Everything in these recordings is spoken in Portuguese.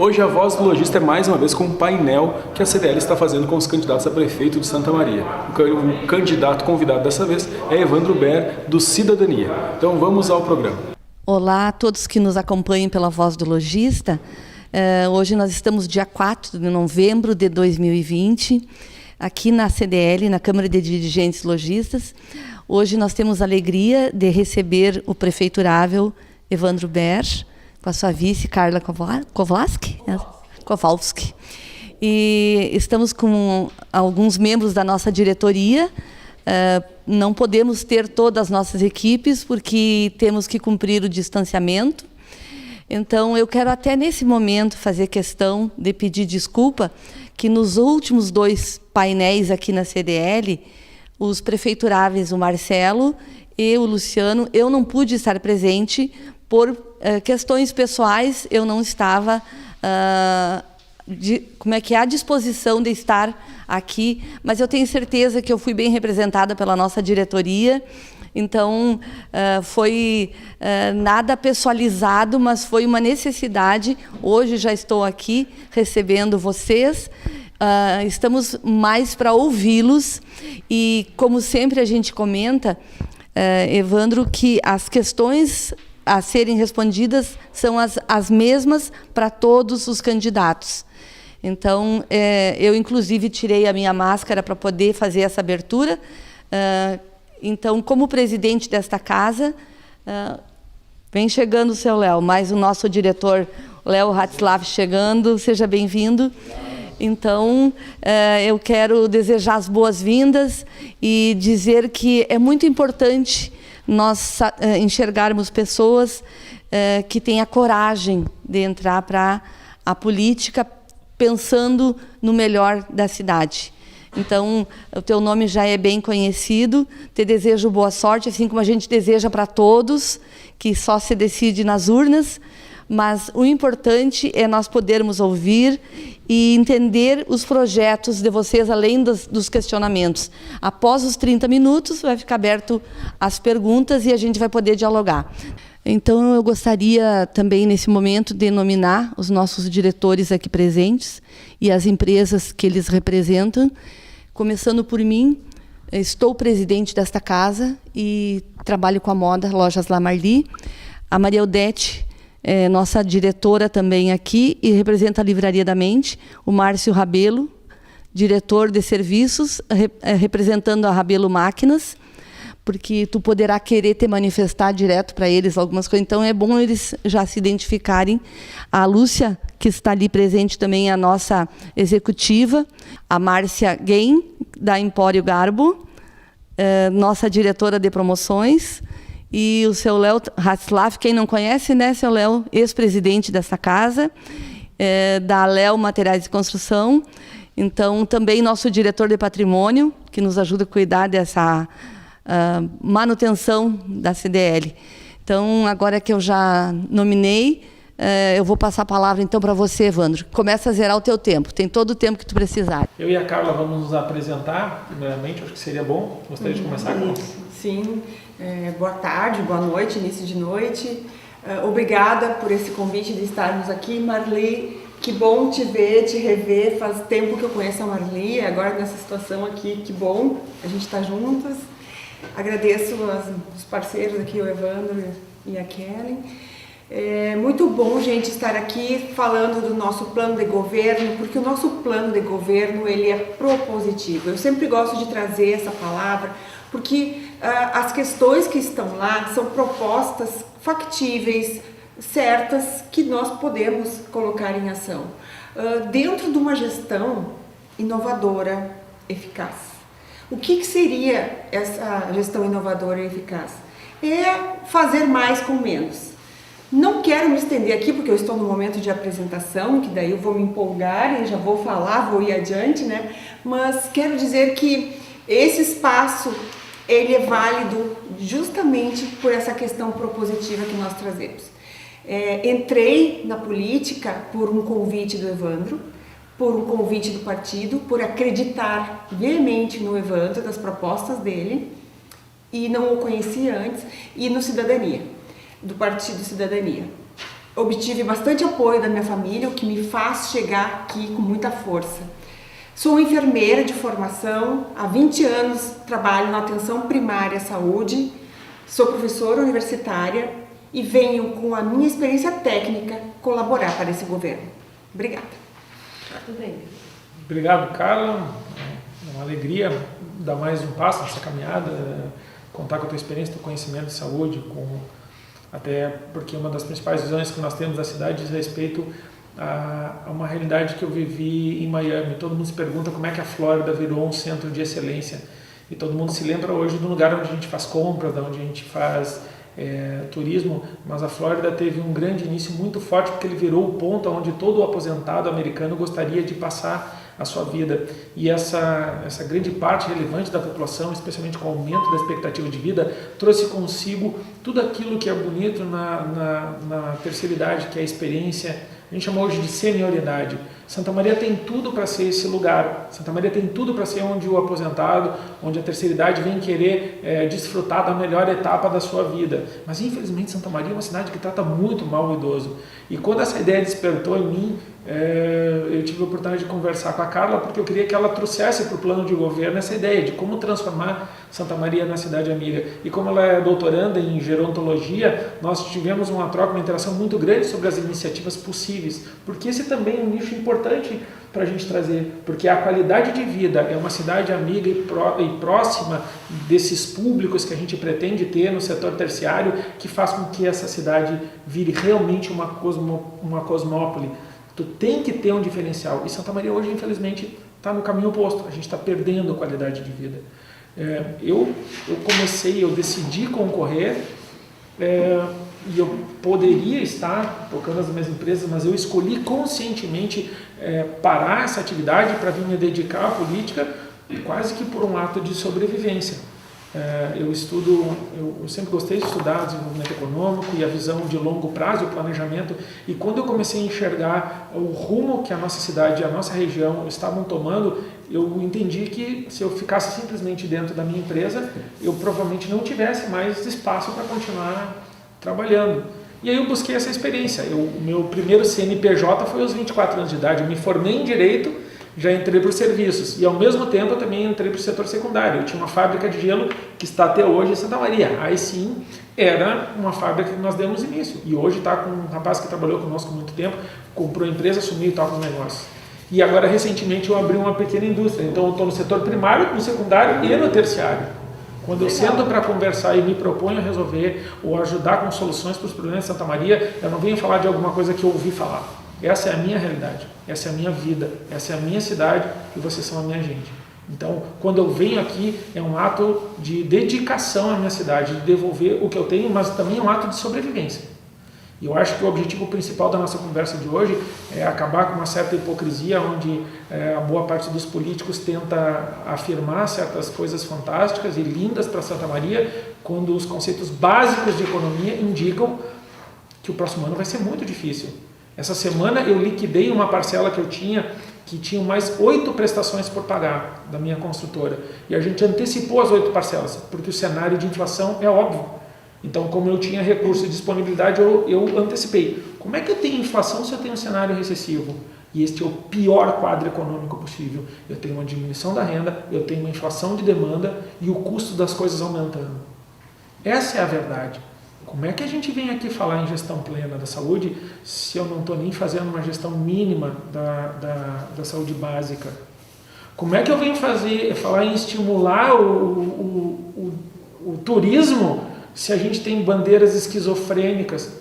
Hoje a Voz do Lojista é mais uma vez com um painel que a CDL está fazendo com os candidatos a prefeito de Santa Maria. O candidato convidado dessa vez é Evandro Ber, do Cidadania. Então vamos ao programa. Olá a todos que nos acompanham pela Voz do Lojista. Hoje nós estamos dia 4 de novembro de 2020, aqui na CDL, na Câmara de Dirigentes Lojistas. Hoje nós temos a alegria de receber o prefeiturável Evandro Ber, com a sua vice, Carla Kowalski. E estamos com alguns membros da nossa diretoria. Não podemos ter todas as nossas equipes, porque temos que cumprir o distanciamento. Então, eu quero até nesse momento fazer questão de pedir desculpa que nos últimos 2 painéis aqui na CDL, os prefeituráveis, o Marcelo e o Luciano, eu não pude estar presente por questões pessoais, eu não estava à disposição de estar aqui, mas eu tenho certeza que eu fui bem representada pela nossa diretoria. Então, foi nada pessoalizado, mas foi uma necessidade. Hoje já estou aqui recebendo vocês. Estamos mais para ouvi-los. E, como sempre a gente comenta, Evandro, que as questões a serem respondidas são as mesmas para todos os candidatos. Então, eu, inclusive, tirei a minha máscara para poder fazer essa abertura. Então, como presidente desta casa, vem chegando o seu Léo, mais o nosso diretor, Léo Hatslav, chegando, seja bem-vindo. Então, eu quero desejar as boas-vindas e dizer que é muito importante nós enxergarmos pessoas que têm a coragem de entrar para a política pensando no melhor da cidade. Então, o teu nome já é bem conhecido, te desejo boa sorte, assim como a gente deseja para todos, que só se decide nas urnas, mas o importante é nós podermos ouvir e entender os projetos de vocês, além dos questionamentos. Após os 30 minutos, vai ficar aberto as perguntas e a gente vai poder dialogar. Então, eu gostaria também, nesse momento, de nominar os nossos diretores aqui presentes e as empresas que eles representam. Começando por mim, estou presidente desta casa e trabalho com a moda, Lojas La Marli. A Maria Odete é nossa diretora também aqui e representa a Livraria da Mente. O Márcio Rabelo, diretor de serviços, representando a Rabelo Máquinas, porque tu poderá querer te manifestar direto para eles algumas coisas. Então, é bom eles já se identificarem. A Lúcia, que está ali presente também, é a nossa executiva. A Márcia Gain, da Empório Garbo, nossa diretora de promoções. E o seu Léo Hatslav, quem não conhece, né, seu Léo, ex-presidente dessa casa, da Léo Materiais de Construção. Então, também nosso diretor de patrimônio, que nos ajuda a cuidar dessa manutenção da CDL. Então, agora que eu já nominei, eu vou passar a palavra então para você, Evandro. Começa a zerar o teu tempo, tem todo o tempo que tu precisar. Eu e a Carla vamos nos apresentar, primeiramente, acho que seria bom. Gostaria de começar com isso. Sim, boa tarde, boa noite, início de noite. Obrigada por esse convite de estarmos aqui, Marli. Que bom te ver, te rever. Faz tempo que eu conheço a Marli, agora nessa situação aqui, que bom a gente estar juntas. Agradeço os parceiros aqui, o Evandro e a Kelly. É muito bom, gente, estar aqui falando do nosso plano de governo, porque o nosso plano de governo, ele é propositivo. Eu sempre gosto de trazer essa palavra, porque as questões que estão lá são propostas factíveis, certas, que nós podemos colocar em ação. Dentro de uma gestão inovadora, eficaz. O que seria essa gestão inovadora e eficaz? É fazer mais com menos. Não quero me estender aqui, porque eu estou no momento de apresentação, que daí eu vou me empolgar e já vou falar, vou ir adiante, né? Mas quero dizer que esse espaço, ele é válido justamente por essa questão propositiva que nós trazemos. Entrei na política por um convite do Evandro, por um convite do partido, por acreditar veemente no Evandro, das propostas dele, e não o conhecia antes, e no Cidadania, do Partido Cidadania. obtive bastante apoio da minha família, o que me faz chegar aqui com muita força. Sou enfermeira de formação, há 20 anos trabalho na atenção primária à saúde, sou professora universitária e venho com a minha experiência técnica colaborar para esse governo. Obrigada. Tudo bem. Obrigado, Carla. É uma alegria dar mais um passo nessa caminhada, contar com a tua experiência, teu conhecimento de saúde, até porque uma das principais visões que nós temos da cidade diz respeito a uma realidade que eu vivi em Miami. Todo mundo se pergunta como é que a Flórida virou um centro de excelência. E todo mundo se lembra hoje do lugar onde a gente faz compras, onde a gente faz turismo, mas a Flórida teve um grande início muito forte porque ele virou o ponto onde todo aposentado americano gostaria de passar a sua vida. E essa grande parte relevante da população, especialmente com o aumento da expectativa de vida, trouxe consigo tudo aquilo que é bonito na terceira idade, que é a experiência. A gente chama hoje de senioridade. Santa Maria tem tudo para ser esse lugar. Santa Maria tem tudo para ser onde o aposentado, onde a terceira idade vem querer desfrutar da melhor etapa da sua vida. Mas infelizmente Santa Maria é uma cidade que trata muito mal o idoso. E quando essa ideia despertou em mim, eu tive a oportunidade de conversar com a Carla, porque eu queria que ela trouxesse para o plano de governo essa ideia de como transformar Santa Maria na cidade amiga. E como ela é doutoranda em gerontologia, nós tivemos uma troca, uma interação muito grande sobre as iniciativas possíveis, porque esse também é um nicho importante para a gente trazer, porque a qualidade de vida é uma cidade amiga e próxima desses públicos que a gente pretende ter no setor terciário, que faz com que essa cidade vire realmente uma cosmópole. Tu tem que ter um diferencial. E Santa Maria hoje, infelizmente, está no caminho oposto. A gente está perdendo qualidade de vida. Eu decidi concorrer e eu poderia estar tocando as minhas empresas, mas eu escolhi conscientemente parar essa atividade para vir me dedicar à política, quase que por um ato de sobrevivência. Eu sempre gostei de estudar desenvolvimento econômico e a visão de longo prazo, o planejamento, e quando eu comecei a enxergar o rumo que a nossa cidade e a nossa região estavam tomando, eu entendi que se eu ficasse simplesmente dentro da minha empresa, eu provavelmente não tivesse mais espaço para continuar trabalhando. E aí eu busquei essa experiência. O meu primeiro CNPJ foi aos 24 anos de idade. Eu me formei em Direito, já entrei para os serviços. E ao mesmo tempo eu também entrei para o setor secundário. Eu tinha uma fábrica de gelo que está até hoje em Santa Maria. Aí sim, era uma fábrica que nós demos início. E hoje está com um rapaz que trabalhou conosco há muito tempo, comprou a empresa, assumiu e tal com o negócio. E agora, recentemente, eu abri uma pequena indústria. Então, eu estou no setor primário, no secundário e no terciário. Quando eu sento para conversar e me proponho a resolver ou ajudar com soluções para os problemas de Santa Maria, eu não venho falar de alguma coisa que eu ouvi falar. Essa é a minha realidade, essa é a minha vida, essa é a minha cidade e vocês são a minha gente. Então, quando eu venho aqui, é um ato de dedicação à minha cidade, de devolver o que eu tenho, mas também é um ato de sobrevivência. E eu acho que o objetivo principal da nossa conversa de hoje é acabar com uma certa hipocrisia, onde a boa parte dos políticos tenta afirmar certas coisas fantásticas e lindas para Santa Maria, quando os conceitos básicos de economia indicam que o próximo ano vai ser muito difícil. Essa semana eu liquidei uma parcela que eu tinha, que tinha mais 8 prestações por pagar da minha construtora. E a gente antecipou as 8 parcelas, porque o cenário de inflação é óbvio. Então, como eu tinha recurso e disponibilidade, eu antecipei. Como é que eu tenho inflação se eu tenho um cenário recessivo? E este é o pior quadro econômico possível. Eu tenho uma diminuição da renda, eu tenho uma inflação de demanda e o custo das coisas aumentando. Essa é a verdade. Como é que a gente vem aqui falar em gestão plena da saúde se eu não estou nem fazendo uma gestão mínima da saúde básica? Como é que eu venho falar em estimular o turismo se a gente tem bandeiras esquizofrênicas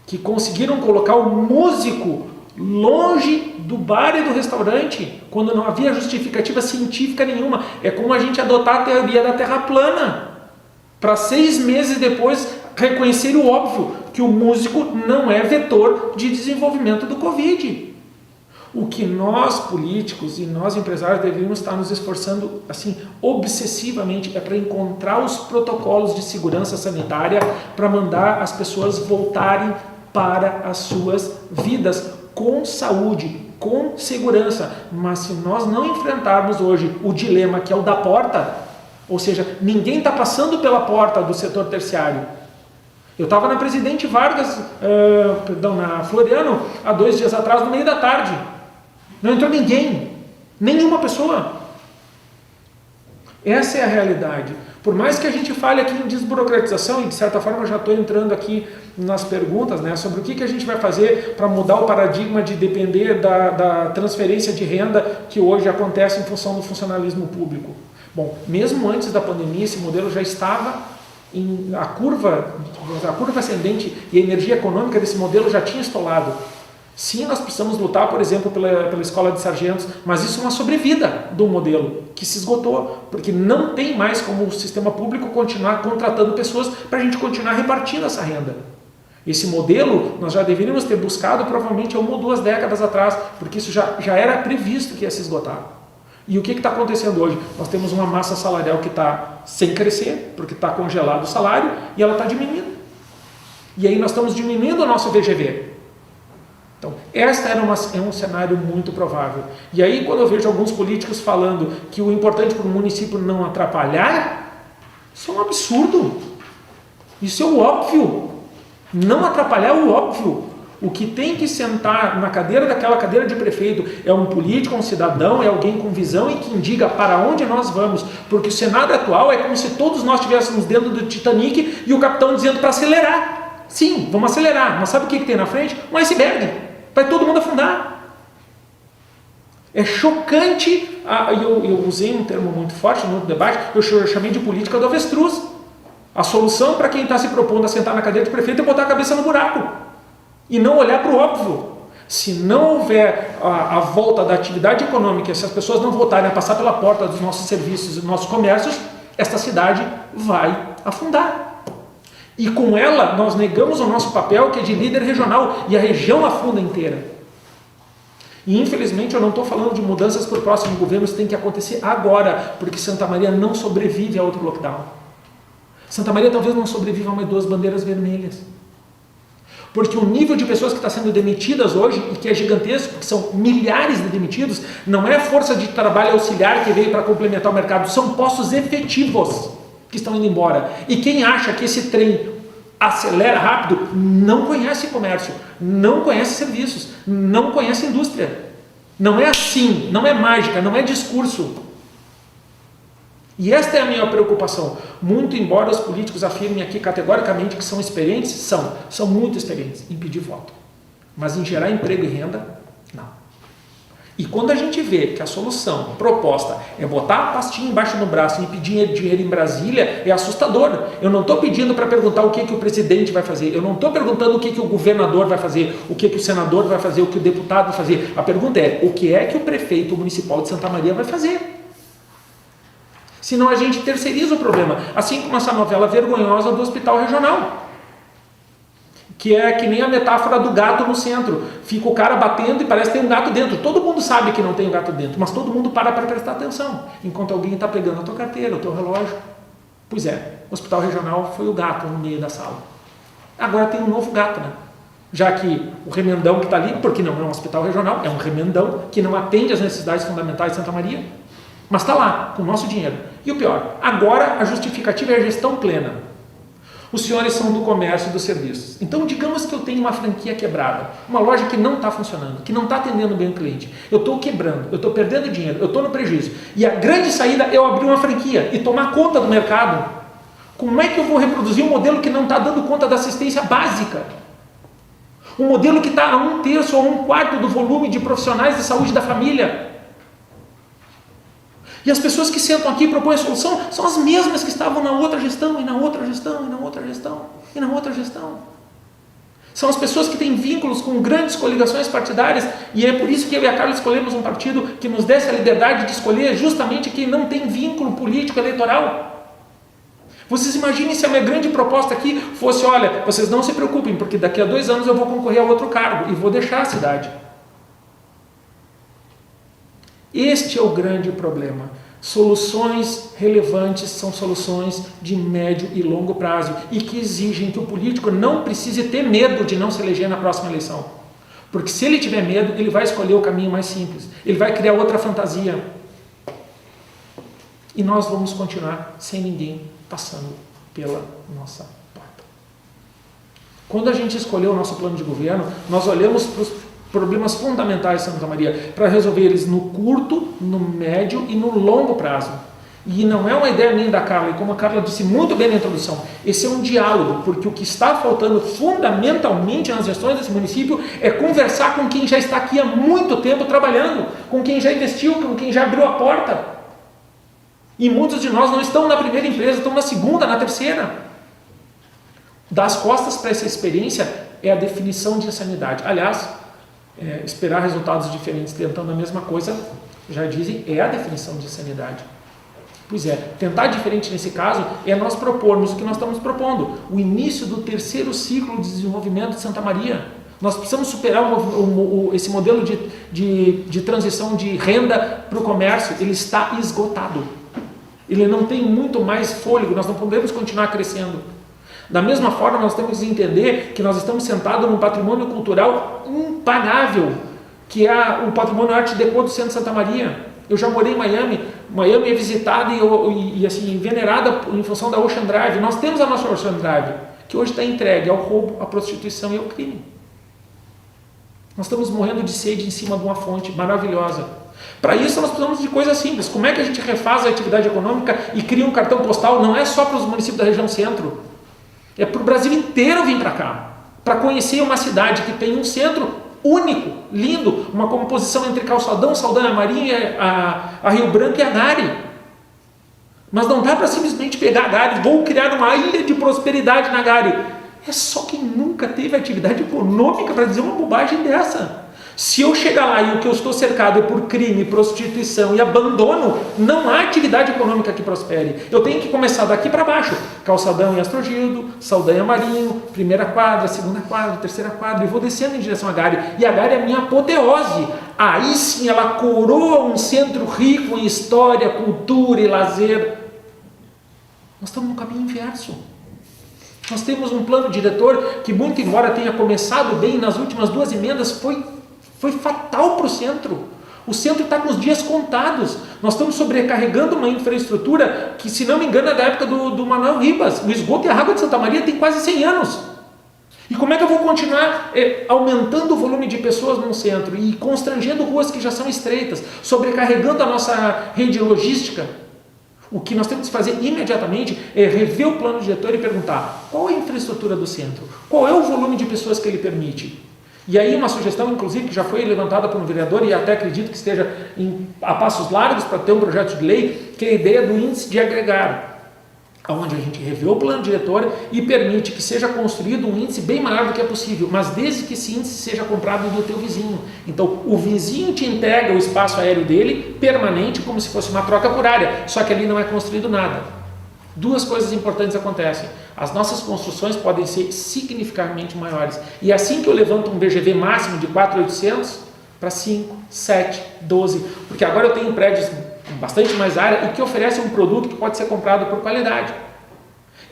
que conseguiram colocar o músico longe do bar e do restaurante quando não havia justificativa científica nenhuma? É como a gente adotar a teoria da Terra plana para 6 meses depois reconhecer o óbvio, que o músico não é vetor de desenvolvimento do Covid. O que nós políticos e nós empresários deveríamos estar nos esforçando assim obsessivamente é para encontrar os protocolos de segurança sanitária para mandar as pessoas voltarem para as suas vidas com saúde, com segurança. Mas se nós não enfrentarmos hoje o dilema que é o da porta, ou seja, ninguém está passando pela porta do setor terciário, Eu estava na Presidente Vargas, na Floriano, há 2 dias atrás, no meio da tarde. Não entrou ninguém, nenhuma pessoa. Essa é a realidade. Por mais que a gente fale aqui em desburocratização, e de certa forma eu já estou entrando aqui nas perguntas, né, sobre o que a gente vai fazer para mudar o paradigma de depender da transferência de renda que hoje acontece em função do funcionalismo público. Bom, mesmo antes da pandemia, esse modelo já estava a curva ascendente e a energia econômica desse modelo já tinha estolado. Sim, nós precisamos lutar, por exemplo, pela escola de sargentos, mas isso é uma sobrevida do modelo que se esgotou, porque não tem mais como o sistema público continuar contratando pessoas para a gente continuar repartindo essa renda. Esse modelo nós já deveríamos ter buscado provavelmente há 1 ou 2 décadas atrás, porque isso já era previsto que ia se esgotar. E o que está acontecendo hoje? Nós temos uma massa salarial que está sem crescer, porque está congelado o salário, e ela está diminuindo. E aí nós estamos diminuindo o nosso VGV. Então, esta é um cenário muito provável. E aí, quando eu vejo alguns políticos falando que o importante para o município não atrapalhar, isso é um absurdo. Isso é o óbvio. Não atrapalhar é o óbvio. O que tem que sentar na cadeira daquela cadeira de prefeito é um político, um cidadão, é alguém com visão e que indica para onde nós vamos. Porque o cenário atual é como se todos nós estivéssemos dentro do Titanic e o capitão dizendo para acelerar. Sim, vamos acelerar. Mas sabe o que tem na frente? Um iceberg. Vai todo mundo afundar. É chocante. Eu usei um termo muito forte no debate, eu chamei de política do avestruz. A solução para quem está se propondo a sentar na cadeira de prefeito é botar a cabeça no buraco e não olhar para o óbvio. Se não houver a volta da atividade econômica, se as pessoas não voltarem a passar pela porta dos nossos serviços e dos nossos comércios, esta cidade vai afundar. E com ela, nós negamos o nosso papel, que é de líder regional, e a região afunda inteira. E infelizmente eu não estou falando de mudanças para o próximo governo, isso tem que acontecer agora, porque Santa Maria não sobrevive a outro lockdown. Santa Maria talvez não sobreviva a mais 2 bandeiras vermelhas. Porque o nível de pessoas que está sendo demitidas hoje, e que é gigantesco, porque são milhares de demitidos, não é força de trabalho auxiliar que veio para complementar o mercado, são postos efetivos que estão indo embora. E quem acha que esse trem acelera rápido, não conhece comércio, não conhece serviços, não conhece indústria. Não é assim, não é mágica, não é discurso. E esta é a minha preocupação. Muito embora os políticos afirmem aqui categoricamente que são experientes, são muito experientes em pedir voto. Mas em gerar emprego e renda, não. E quando a gente vê que a solução proposta é botar a pastinha embaixo do braço e pedir dinheiro em Brasília, é assustador. Eu não estou pedindo para perguntar o que o presidente vai fazer, eu não estou perguntando o que o governador vai fazer, o que o senador vai fazer, o que o deputado vai fazer. A pergunta é, o que é que o prefeito municipal de Santa Maria vai fazer? Senão a gente terceiriza o problema, assim como essa novela vergonhosa do hospital regional. Que é que nem a metáfora do gato no centro. Fica o cara batendo e parece que tem um gato dentro. Todo mundo sabe que não tem um gato dentro, mas todo mundo para prestar atenção, enquanto alguém está pegando a tua carteira, o teu relógio. Pois é, o hospital regional foi o gato no meio da sala. Agora tem um novo gato, né? Já que o remendão que está ali, porque não é um hospital regional, é um remendão que não atende às necessidades fundamentais de Santa Maria, mas está lá, com o nosso dinheiro. E o pior, agora a justificativa é a gestão plena. Os senhores são do comércio e dos serviços. Então, digamos que eu tenho uma franquia quebrada, uma loja que não está funcionando, que não está atendendo bem o cliente. Eu estou quebrando, eu estou perdendo dinheiro, eu estou no prejuízo. E a grande saída é eu abrir uma franquia e tomar conta do mercado. Como é que eu vou reproduzir um modelo que não está dando conta da assistência básica? Um modelo que está a 1/3 ou 1/4 do volume de profissionais de saúde da família. E as pessoas que sentam aqui e propõem a solução são as mesmas que estavam na outra gestão, e na outra gestão, e na outra gestão, e na outra gestão. São as pessoas que têm vínculos com grandes coligações partidárias, e é por isso que eu e a Carla escolhemos um partido que nos desse a liberdade de escolher justamente quem não tem vínculo político eleitoral. Vocês imaginem se a minha grande proposta aqui fosse, olha, vocês não se preocupem, porque daqui a 2 anos eu vou concorrer a outro cargo, e vou deixar a cidade. Este é o grande problema. Soluções relevantes são soluções de médio e longo prazo e que exigem que o político não precise ter medo de não se eleger na próxima eleição. Porque se ele tiver medo, ele vai escolher o caminho mais simples. Ele vai criar outra fantasia. E nós vamos continuar sem ninguém passando pela nossa porta. Quando a gente escolheu o nosso plano de governo, nós olhamos para os problemas fundamentais de Santa Maria para resolver eles no curto, no médio e no longo prazo. E não é uma ideia minha da Carla, e como a Carla disse muito bem na introdução, esse é um diálogo, porque o que está faltando fundamentalmente nas gestões desse município é conversar com quem já está aqui há muito tempo trabalhando, com quem já investiu, com quem já abriu a porta. E muitos de nós não estão na primeira empresa, estão na segunda, na terceira. Dar as costas para essa experiência é a definição de insanidade. Aliás, esperar resultados diferentes tentando a mesma coisa, já dizem, é a definição de insanidade. Pois é, tentar diferente nesse caso é nós propormos o que nós estamos propondo, o início do terceiro ciclo de desenvolvimento de Santa Maria. Nós precisamos superar esse modelo de transição de renda para o comércio, ele está esgotado. Ele não tem muito mais fôlego, nós não podemos continuar crescendo. Da mesma forma, nós temos que entender que nós estamos sentados num patrimônio cultural impagável, que é o patrimônio Arte Deco do centro de Santa Maria. Eu já morei em Miami. Miami é visitada e assim, venerada em função da Ocean Drive. Nós temos a nossa Ocean Drive, que hoje está entregue ao roubo, à prostituição e ao crime. Nós estamos morrendo de sede em cima de uma fonte maravilhosa. Para isso nós precisamos de coisas simples. Como é que a gente refaz a atividade econômica e cria um cartão postal? Não é só para os municípios da região centro. É para o Brasil inteiro vir para cá. Para conhecer uma cidade que tem um centro único, lindo, uma composição entre Calçadão, Saldanha Marinha, a Rio Branco e a Gari. Mas não dá para simplesmente pegar a Gari, vou criar uma ilha de prosperidade na Gari. É só quem nunca teve atividade econômica para dizer uma bobagem dessa. Se eu chegar lá e o que eu estou cercado é por crime, prostituição e abandono, não há atividade econômica que prospere. Eu tenho que começar daqui para baixo. Calçadão e Astrogildo, Saldanha Marinho, primeira quadra, segunda quadra, terceira quadra, e vou descendo em direção à Gari. E a Gari é a minha apoteose. Aí sim ela coroa um centro rico em história, cultura e lazer. Nós estamos no caminho inverso. Nós temos um plano diretor que, muito embora tenha começado bem nas últimas 2 emendas, foi fatal para o centro. O centro está com os dias contados. Nós estamos sobrecarregando uma infraestrutura que, se não me engano, é da época do Manuel Ribas. O esgoto e a água de Santa Maria tem quase 100 anos. E como é que eu vou continuar aumentando o volume de pessoas no centro e constrangendo ruas que já são estreitas, sobrecarregando a nossa rede logística? O que nós temos que fazer imediatamente é rever o plano diretor e perguntar qual é a infraestrutura do centro, qual é o volume de pessoas que ele permite. E aí uma sugestão, inclusive, que já foi levantada por um vereador e até acredito que esteja a passos largos para ter um projeto de lei, que é a ideia do índice de agregar, onde a gente revê o plano diretor e permite que seja construído um índice bem maior do que é possível, mas desde que esse índice seja comprado do teu vizinho. Então, o vizinho te entrega o espaço aéreo dele permanente, como se fosse uma troca por área, só que ali não é construído nada. 2 coisas importantes acontecem. As nossas construções podem ser significativamente maiores. E assim que eu levanto um VGV máximo de 4.800 para 5, 7, 12, porque agora eu tenho prédios com bastante mais área e que oferecem um produto que pode ser comprado por qualidade.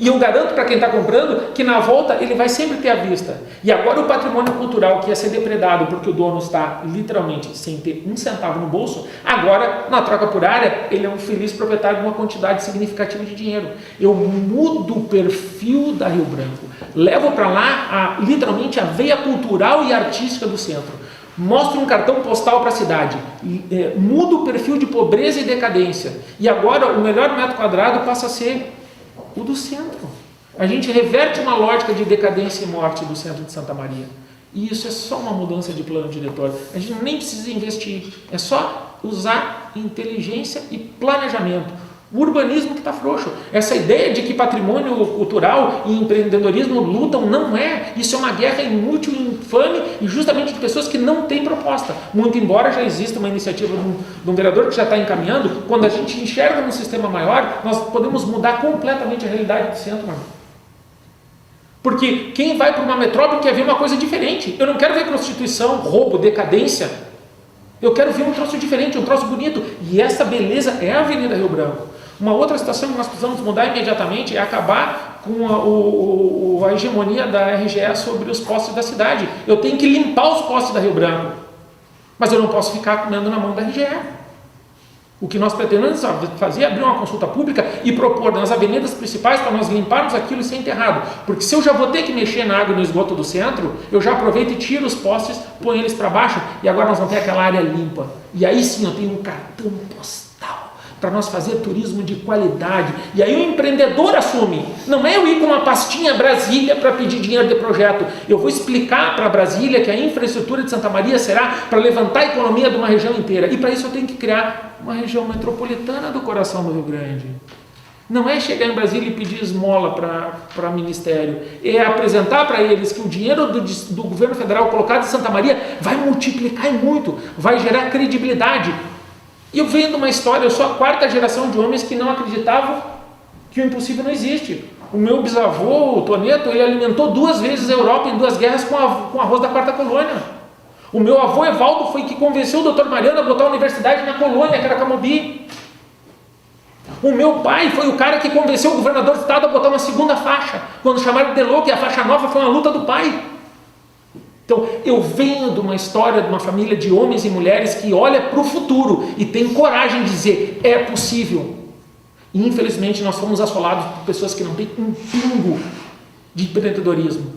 E eu garanto para quem está comprando que na volta ele vai sempre ter à vista. E agora o patrimônio cultural que ia ser depredado porque o dono está literalmente sem ter um centavo no bolso, agora na troca por área ele é um feliz proprietário de uma quantidade significativa de dinheiro. Eu mudo o perfil da Rio Branco, levo para lá literalmente a veia cultural e artística do centro. Mostro um cartão postal para a cidade, mudo o perfil de pobreza e decadência. E agora o melhor metro quadrado passa a ser o do centro. A gente reverte uma lógica de decadência e morte do centro de Santa Maria. E isso é só uma mudança de plano diretor. A gente nem precisa investir. É só usar inteligência e planejamento. O urbanismo que está frouxo. Essa ideia de que patrimônio cultural e empreendedorismo lutam, não é. Isso é uma guerra inútil e infame e justamente de pessoas que não têm proposta. Muito embora já exista uma iniciativa de um vereador que já está encaminhando, quando a gente enxerga num sistema maior, nós podemos mudar completamente a realidade do centro, mano. Porque quem vai para uma metrópole quer ver uma coisa diferente. Eu não quero ver prostituição, roubo, decadência. Eu quero ver um troço diferente, um troço bonito. E essa beleza é a Avenida Rio Branco. Uma outra situação que nós precisamos mudar imediatamente é acabar com a hegemonia da RGE sobre os postes da cidade. Eu tenho que limpar os postes da Rio Branco. Mas eu não posso ficar comendo na mão da RGE. O que nós pretendemos fazer é abrir uma consulta pública e propor nas avenidas principais para nós limparmos aquilo e ser enterrado. Porque se eu já vou ter que mexer na água e no esgoto do centro, eu já aproveito e tiro os postes, ponho eles para baixo e agora nós vamos ter aquela área limpa. E aí sim eu tenho um cartão postal para nós fazer turismo de qualidade. E aí o empreendedor assume. Não é eu ir com uma pastinha Brasília para pedir dinheiro de projeto. Eu vou explicar para Brasília que a infraestrutura de Santa Maria será para levantar a economia de uma região inteira. E para isso eu tenho que criar uma região metropolitana do coração do Rio Grande. Não é chegar em Brasília e pedir esmola para ministério. É apresentar para eles que o dinheiro do governo federal colocado em Santa Maria vai multiplicar e muito. Vai gerar credibilidade. E eu venho de uma história, eu sou a 4ª geração de homens que não acreditavam que o impossível não existe. O meu bisavô, o Toneto, ele alimentou 2 vezes a Europa em 2 guerras com arroz da 4ª colônia. O meu avô Evaldo foi que convenceu o Dr. Mariano a botar a universidade na colônia, que era Camobi. O meu pai foi o cara que convenceu o governador do estado a botar uma 2ª faixa, quando chamaram de louco, e a faixa nova foi uma luta do pai. Então, eu venho de uma história, de uma família de homens e mulheres que olha para o futuro e tem coragem de dizer, é possível. E, infelizmente, nós fomos assolados por pessoas que não têm um pingo de empreendedorismo.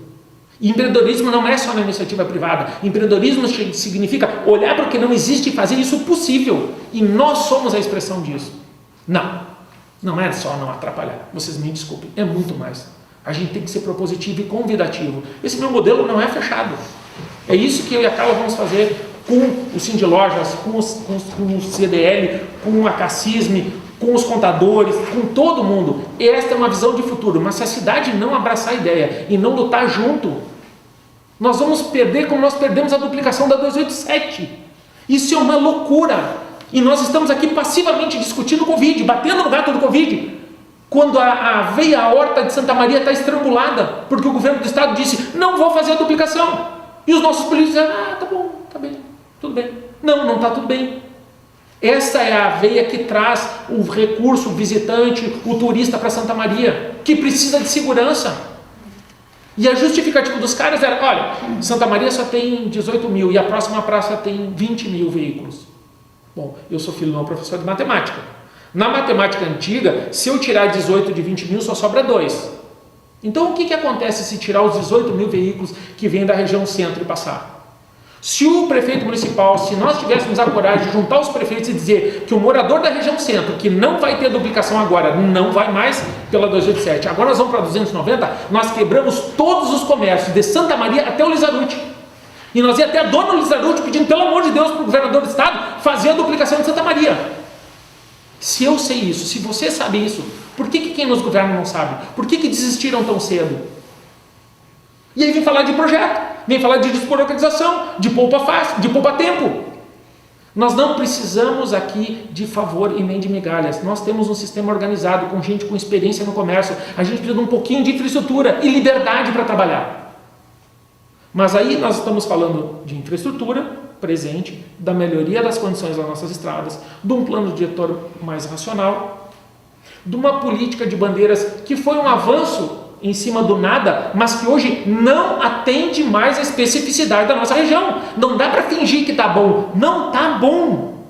E empreendedorismo não é só na iniciativa privada. Empreendedorismo significa olhar para o que não existe e fazer isso possível. E nós somos a expressão disso. Não é só não atrapalhar. Vocês me desculpem, é muito mais. A gente tem que ser propositivo e convidativo. Esse meu modelo não é fechado. É isso que eu e a Carla vamos fazer com o Cindy Lojas, com o CDL, com a Cassisme, com os contadores, com todo mundo. Esta é uma visão de futuro, mas se a cidade não abraçar a ideia e não lutar junto, nós vamos perder como nós perdemos a duplicação da 287. Isso é uma loucura. E nós estamos aqui passivamente discutindo o Covid, batendo no gato do Covid, quando a veia aorta de Santa Maria está estrangulada, porque o governo do estado disse, não vou fazer a duplicação. E os nossos políticos disseram, tá bom, tá bem, tudo bem. Não está tudo bem. Essa é a veia que traz o recurso, o visitante, o turista para Santa Maria, que precisa de segurança. E a justificativa dos caras era, olha, Santa Maria só tem 18 mil e a próxima praça tem 20 mil veículos. Bom, eu sou filho de um professor de matemática. Na matemática antiga, se eu tirar 18 de 20 mil, só sobra 2. Então, o que acontece se tirar os 18 mil veículos que vêm da região centro e passar? Se o prefeito municipal, se nós tivéssemos a coragem de juntar os prefeitos e dizer que o morador da região centro, que não vai ter duplicação agora, não vai mais pela 287, agora nós vamos para 290, nós quebramos todos os comércios de Santa Maria até o Lizaruti. E nós ia até a dona Lizaruti pedindo, pelo amor de Deus, para o governador do estado fazer a duplicação de Santa Maria. Se eu sei isso, se você sabe isso, por que quem nos governa não sabe? Por que desistiram tão cedo? E aí vem falar de projeto, vem falar de desburocratização, de poupa tempo. Nós não precisamos aqui de favor e nem de migalhas. Nós temos um sistema organizado, com gente com experiência no comércio. A gente precisa de um pouquinho de infraestrutura e liberdade para trabalhar. Mas aí nós estamos falando de infraestrutura presente, da melhoria das condições das nossas estradas, de um plano diretor mais racional, de uma política de bandeiras que foi um avanço em cima do nada, mas que hoje não atende mais a especificidade da nossa região. Não dá para fingir que está bom. Não está bom.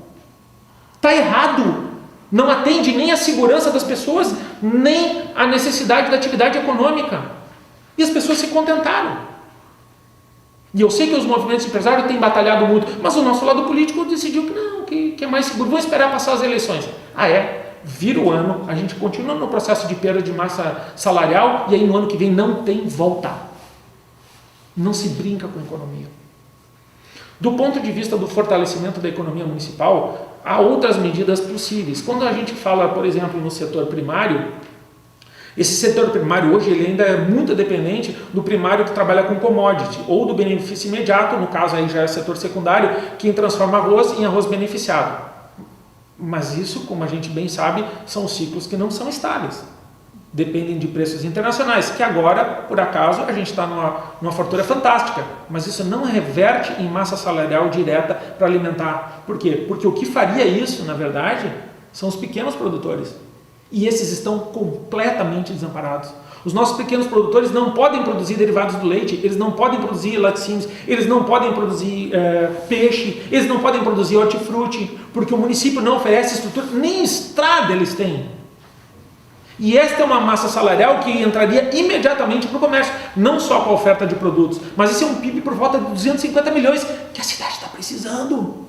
Está errado. Não atende nem a segurança das pessoas, nem a necessidade da atividade econômica. E as pessoas se contentaram. E eu sei que os movimentos empresários têm batalhado muito, mas o nosso lado político decidiu que não, que é mais seguro. Vamos esperar passar as eleições. Vira o ano, a gente continua no processo de perda de massa salarial e aí no ano que vem não tem volta. Não se brinca com a economia. Do ponto de vista do fortalecimento da economia municipal, há outras medidas possíveis. Quando a gente fala, por exemplo, no setor primário, esse setor primário hoje ele ainda é muito dependente do primário que trabalha com commodity ou do benefício imediato, no caso aí já é setor secundário, quem transforma arroz em arroz beneficiado. Mas isso, como a gente bem sabe, são ciclos que não são estáveis. Dependem de preços internacionais, que agora, por acaso, a gente está numa fartura fantástica. Mas isso não reverte em massa salarial direta para alimentar. Por quê? Porque o que faria isso, na verdade, são os pequenos produtores. E esses estão completamente desamparados. Os nossos pequenos produtores não podem produzir derivados do leite, eles não podem produzir laticínios, eles não podem produzir peixe, eles não podem produzir hortifruti, porque o município não oferece estrutura, nem estrada eles têm. E esta é uma massa salarial que entraria imediatamente para o comércio, não só com a oferta de produtos, mas esse é um PIB por volta de 250 milhões que a cidade está precisando.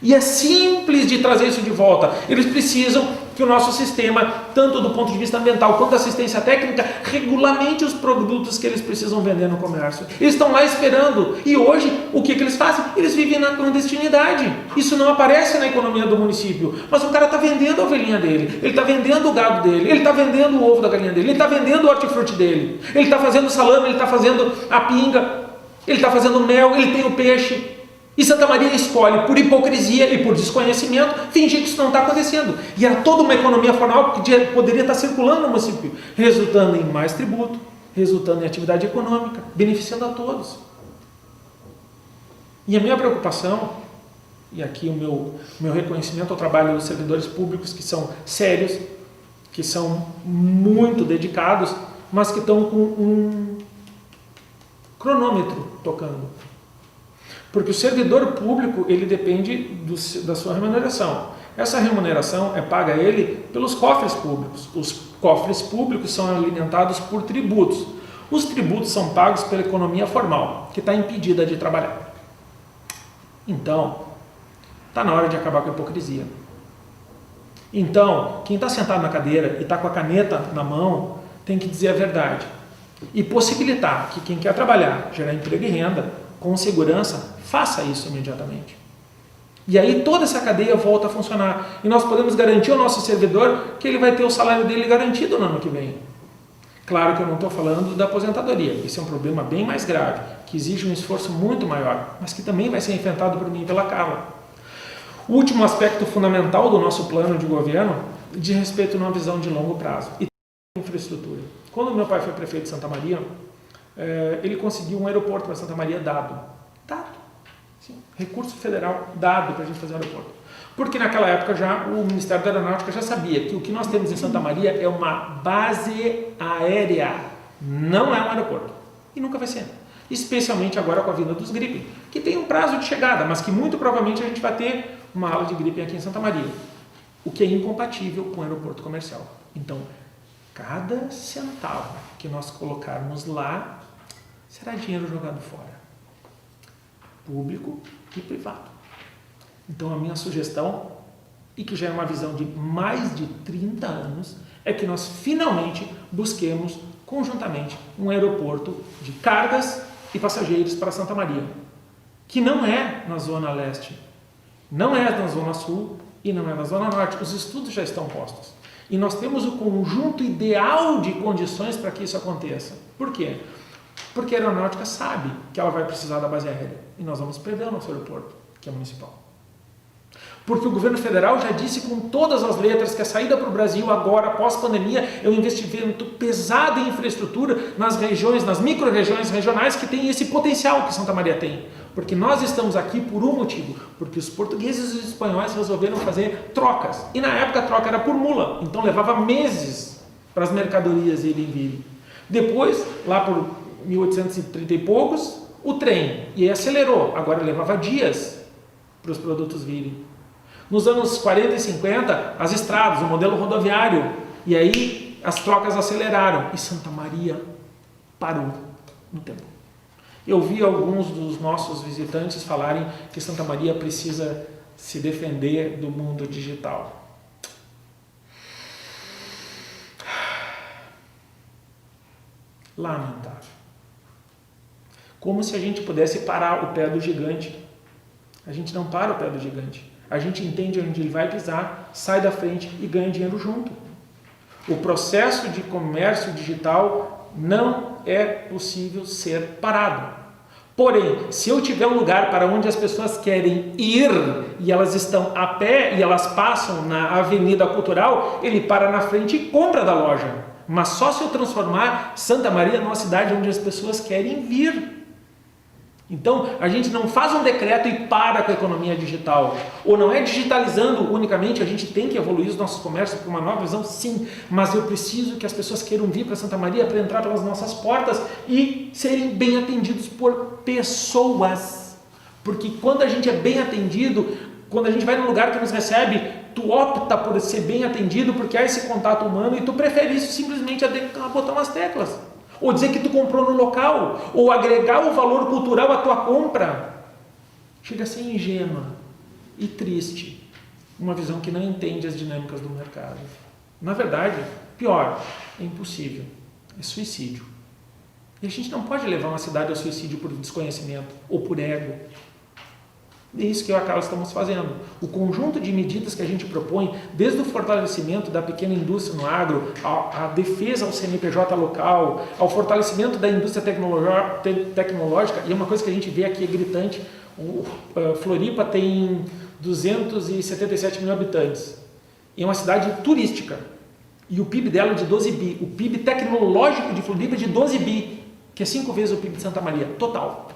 E é simples de trazer isso de volta. Eles precisam que o nosso sistema, tanto do ponto de vista ambiental quanto da assistência técnica, regulamente os produtos que eles precisam vender no comércio. Eles estão lá esperando. E hoje, o que eles fazem? Eles vivem na clandestinidade. Isso não aparece na economia do município. Mas o cara está vendendo a ovelhinha dele, ele está vendendo o gado dele, ele está vendendo o ovo da galinha dele, ele está vendendo o hortifruti dele, ele está fazendo salame, ele está fazendo a pinga, ele está fazendo mel, ele tem o peixe. E Santa Maria escolhe, por hipocrisia e por desconhecimento, fingir que isso não está acontecendo. E era toda uma economia formal que poderia estar circulando no município, resultando em mais tributo, resultando em atividade econômica, beneficiando a todos. E a minha preocupação, e aqui o meu reconhecimento ao trabalho dos servidores públicos, que são sérios, que são muito dedicados, mas que estão com um cronômetro tocando. Porque o servidor público, ele depende da sua remuneração. Essa remuneração é paga a ele pelos cofres públicos. Os cofres públicos são alimentados por tributos. Os tributos são pagos pela economia formal, que está impedida de trabalhar. Então, está na hora de acabar com a hipocrisia. Então, quem está sentado na cadeira e está com a caneta na mão, tem que dizer a verdade. E possibilitar que quem quer trabalhar, gerar emprego e renda, com segurança, faça isso imediatamente. E aí toda essa cadeia volta a funcionar. E nós podemos garantir ao nosso servidor que ele vai ter o salário dele garantido no ano que vem. Claro que eu não estou falando da aposentadoria. Esse é um problema bem mais grave, que exige um esforço muito maior, mas que também vai ser enfrentado por mim e pela Carla. O último aspecto fundamental do nosso plano de governo diz respeito a uma visão de longo prazo e infraestrutura. Quando meu pai foi prefeito de Santa Maria, ele conseguiu um aeroporto para Santa Maria dado. Sim, recurso federal dado para a gente fazer um aeroporto. Porque naquela época já o Ministério da Aeronáutica já sabia que o que nós temos em Santa Maria é uma base aérea, não é um aeroporto. E nunca vai ser. Especialmente agora com a vinda dos Gripen, que tem um prazo de chegada, mas que muito provavelmente a gente vai ter uma ala de Gripen aqui em Santa Maria. O que é incompatível com o aeroporto comercial. Então, cada centavo que nós colocarmos lá será dinheiro jogado fora, público e privado. Então a minha sugestão, e que já é uma visão de mais de 30 anos, é que nós finalmente busquemos conjuntamente um aeroporto de cargas e passageiros para Santa Maria, que não é na Zona Leste, não é na Zona Sul e não é na Zona Norte. Os estudos já estão postos. E nós temos o conjunto ideal de condições para que isso aconteça. Por quê? Porque a aeronáutica sabe que ela vai precisar da base aérea. E nós vamos perder o nosso aeroporto, que é municipal. Porque o governo federal já disse com todas as letras que a saída para o Brasil agora, após pandemia, é um investimento pesado em infraestrutura nas regiões, nas micro-regiões regionais que têm esse potencial que Santa Maria tem. Porque nós estamos aqui por um motivo, porque os portugueses e os espanhóis resolveram fazer trocas. E na época a troca era por mula, então levava meses para as mercadorias irem e virem. Depois, lá por 1830 e poucos, o trem, e aí acelerou, agora levava dias para os produtos virem. Nos anos 40 e 50, as estradas, o modelo rodoviário, e aí as trocas aceleraram, e Santa Maria parou no tempo. Eu vi alguns dos nossos visitantes falarem que Santa Maria precisa se defender do mundo digital. Lamentável. Como se a gente pudesse parar o pé do gigante. A gente não para o pé do gigante. A gente entende onde ele vai pisar, sai da frente e ganha dinheiro junto. O processo de comércio digital não é possível ser parado. Porém, se eu tiver um lugar para onde as pessoas querem ir e elas estão a pé e elas passam na avenida cultural, ele para na frente e compra da loja. Mas só se eu transformar Santa Maria numa cidade onde as pessoas querem vir. Então, a gente não faz um decreto e para com a economia digital. Ou não é digitalizando unicamente, a gente tem que evoluir os nossos comércios para uma nova visão, sim. Mas eu preciso que as pessoas queiram vir para Santa Maria para entrar pelas nossas portas e serem bem atendidos por pessoas. Porque quando a gente é bem atendido, quando a gente vai num lugar que nos recebe, tu opta por ser bem atendido porque há esse contato humano e tu prefere isso simplesmente a botar umas teclas. Ou dizer que tu comprou no local, ou agregar o valor cultural à tua compra. Chega a ser ingênua e triste. Uma visão que não entende as dinâmicas do mercado. Na verdade, pior, é impossível. É suicídio. E a gente não pode levar uma cidade ao suicídio por desconhecimento ou por ego. É isso que eu e a Carla estamos fazendo. O conjunto de medidas que a gente propõe, desde o fortalecimento da pequena indústria no agro, a defesa ao CNPJ local, ao fortalecimento da indústria tecnológica, e é uma coisa que a gente vê aqui é gritante, Floripa tem 277 mil habitantes. É uma cidade turística. E o PIB dela é de 12 bi. O PIB tecnológico de Floripa é de 12 bi, que é 5 vezes o PIB de Santa Maria, total.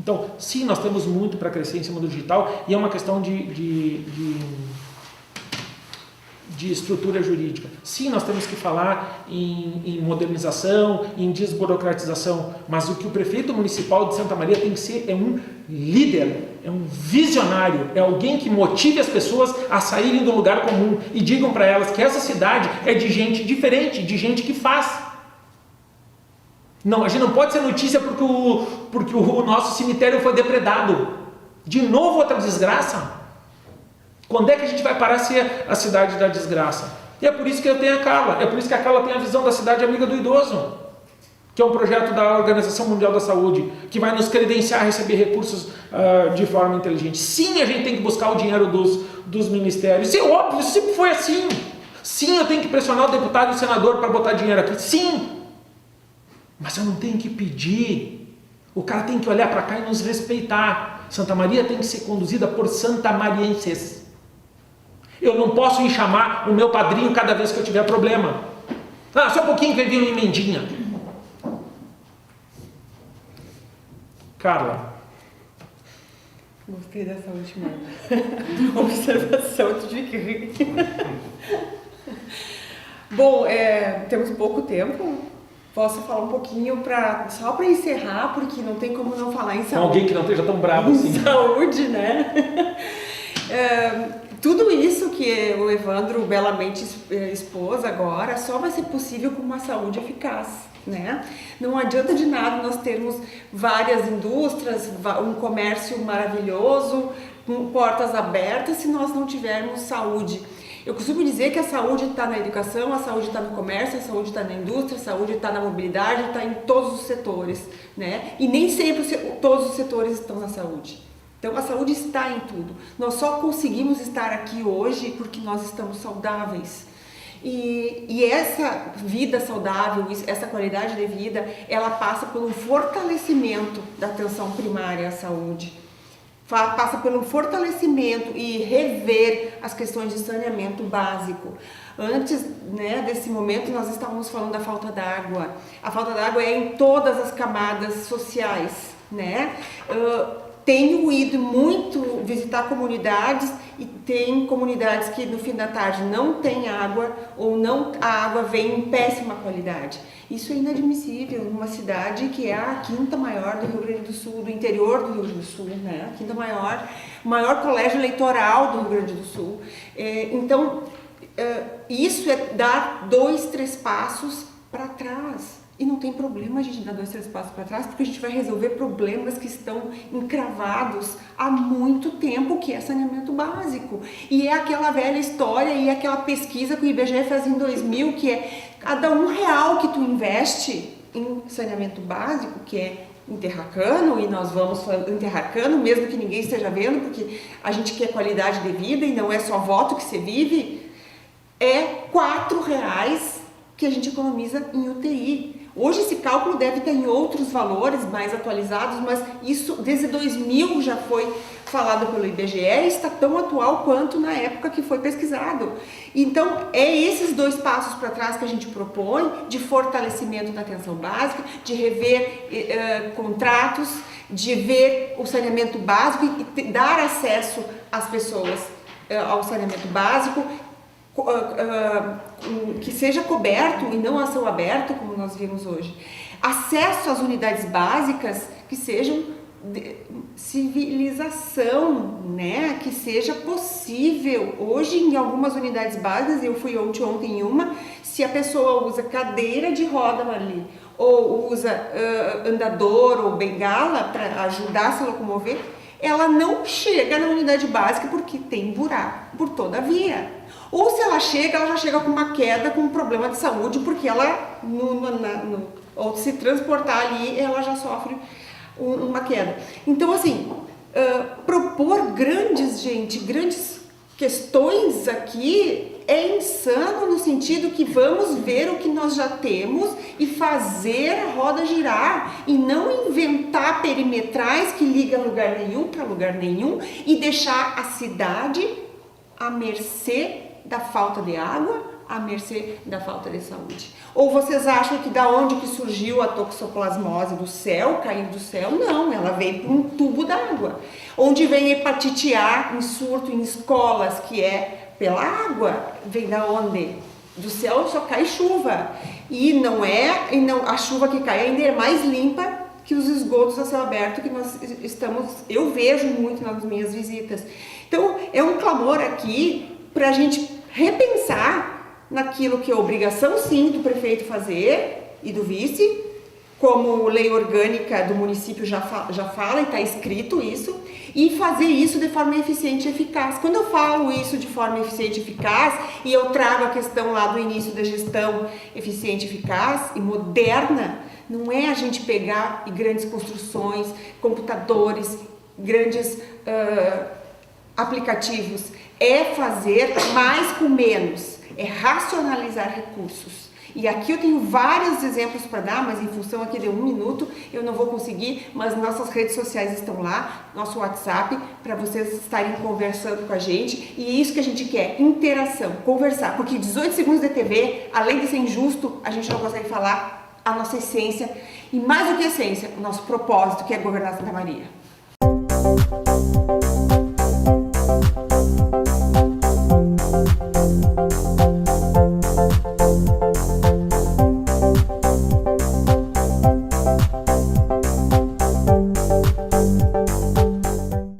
Então, sim, nós temos muito para crescer em cima do digital e é uma questão de estrutura jurídica. Sim, nós temos que falar em modernização, em desburocratização, mas o que o prefeito municipal de Santa Maria tem que ser é um líder, é um visionário, é alguém que motive as pessoas a saírem do lugar comum e digam para elas que essa cidade é de gente diferente, de gente que faz. Não, a gente não pode ser notícia porque o nosso cemitério foi depredado. De novo outra desgraça. Quando é que a gente vai parar a ser a cidade da desgraça? E é por isso que eu tenho a Carla. É por isso que a Carla tem a visão da cidade amiga do idoso, que é um projeto da Organização Mundial da Saúde, que vai nos credenciar a receber recursos de forma inteligente. Sim, a gente tem que buscar o dinheiro dos ministérios. Isso é óbvio, sempre foi assim. Sim, eu tenho que pressionar o deputado e o senador para botar dinheiro aqui. Sim. Mas eu não tenho que pedir. O cara tem que olhar para cá e nos respeitar. Santa Maria tem que ser conduzida por santamarienses. Eu não posso ir chamar o meu padrinho cada vez que eu tiver problema. Só um pouquinho que vai vir uma emendinha. Carla. Gostei dessa última observação, tu tive que rir. Bom, temos pouco tempo. Posso falar um pouquinho só para encerrar, porque não tem como não falar em saúde. Alguém que não esteja tão bravo assim. Saúde, né? Tudo isso que o Evandro belamente expôs agora só vai ser possível com uma saúde eficaz, né? Não adianta de nada nós termos várias indústrias, um comércio maravilhoso, com portas abertas, se nós não tivermos saúde. Eu costumo dizer que a saúde está na educação, a saúde está no comércio, a saúde está na indústria, a saúde está na mobilidade, está em todos os setores, né? E nem sempre todos os setores estão na saúde. Então a saúde está em tudo. Nós só conseguimos estar aqui hoje porque nós estamos saudáveis. E essa vida saudável, essa qualidade de vida, ela passa pelo fortalecimento da atenção primária à saúde. Passa pelo fortalecimento e rever as questões de saneamento básico. Antes, né, desse momento, nós estávamos falando da falta d'água. A falta d'água é em todas as camadas sociais, né? Tenho ido muito visitar comunidades e tem comunidades que no fim da tarde não tem água ou a água vem em péssima qualidade. Isso é inadmissível numa cidade que é a quinta maior do Rio Grande do Sul, do interior do Rio Grande do Sul, né? A quinta maior colégio eleitoral do Rio Grande do Sul. Então, isso é dar 2, 3 passos para trás. E não tem problema a gente dar 2, 3 passos para trás, porque a gente vai resolver problemas que estão encravados há muito tempo, que é saneamento básico. E é aquela velha história e aquela pesquisa que o IBGE fez em 2000, que é cada R$1 que tu investe em saneamento básico, que é Interracano, e nós vamos falando Interracano, mesmo que ninguém esteja vendo, porque a gente quer qualidade de vida e não é só voto que se vive, é R$4 que a gente economiza em UTI. Hoje esse cálculo deve estar em outros valores mais atualizados, mas isso desde 2000 já foi falado pelo IBGE e está tão atual quanto na época que foi pesquisado. Então, é esses 2 passos para trás que a gente propõe, de fortalecimento da atenção básica, de rever contratos, de ver o saneamento básico e dar acesso às pessoas ao saneamento básico, que seja coberto e não a céu aberto, como nós vimos hoje. Acesso às unidades básicas que sejam civilização, né? Que seja possível. Hoje, em algumas unidades básicas, eu fui ontem em uma, se a pessoa usa cadeira de roda, Marli, ou usa andador ou bengala para ajudar a se locomover, ela não chega na unidade básica porque tem buraco por toda a via. Ou se ela já chega com uma queda, com um problema de saúde, porque ela, ao se transportar ali, ela já sofre uma queda. Então, assim, propor grandes questões aqui é insano no sentido que vamos ver o que nós já temos e fazer a roda girar e não inventar perimetrais que ligam lugar nenhum para lugar nenhum e deixar a cidade à mercê da falta de água, à mercê da falta de saúde. Ou vocês acham que da onde que surgiu a toxoplasmose do céu, caindo do céu? Não, ela veio por um tubo d'água. Onde vem a hepatite A em surto em escolas, que é pela água, vem da onde? Do céu só cai chuva. E a chuva que cai ainda é mais limpa que os esgotos a céu aberto que eu vejo muito nas minhas visitas. Então, é um clamor aqui para a gente repensar naquilo que é obrigação, sim, do prefeito fazer e do vice, como lei orgânica do município já fala e está escrito isso, e fazer isso de forma eficiente e eficaz. Quando eu falo isso de forma eficiente e eficaz, e eu trago a questão lá do início da gestão eficiente, eficaz e moderna, não é a gente pegar grandes construções, computadores, grandes aplicativos, é fazer mais com menos, é racionalizar recursos. E aqui eu tenho vários exemplos para dar, mas em função aqui de 1 minuto eu não vou conseguir, mas nossas redes sociais estão lá, nosso WhatsApp, para vocês estarem conversando com a gente. E é isso que a gente quer, interação, conversar, porque 18 segundos de TV, além de ser injusto, a gente não consegue falar a nossa essência, e mais do que a essência, o nosso propósito, que é governar Santa Maria.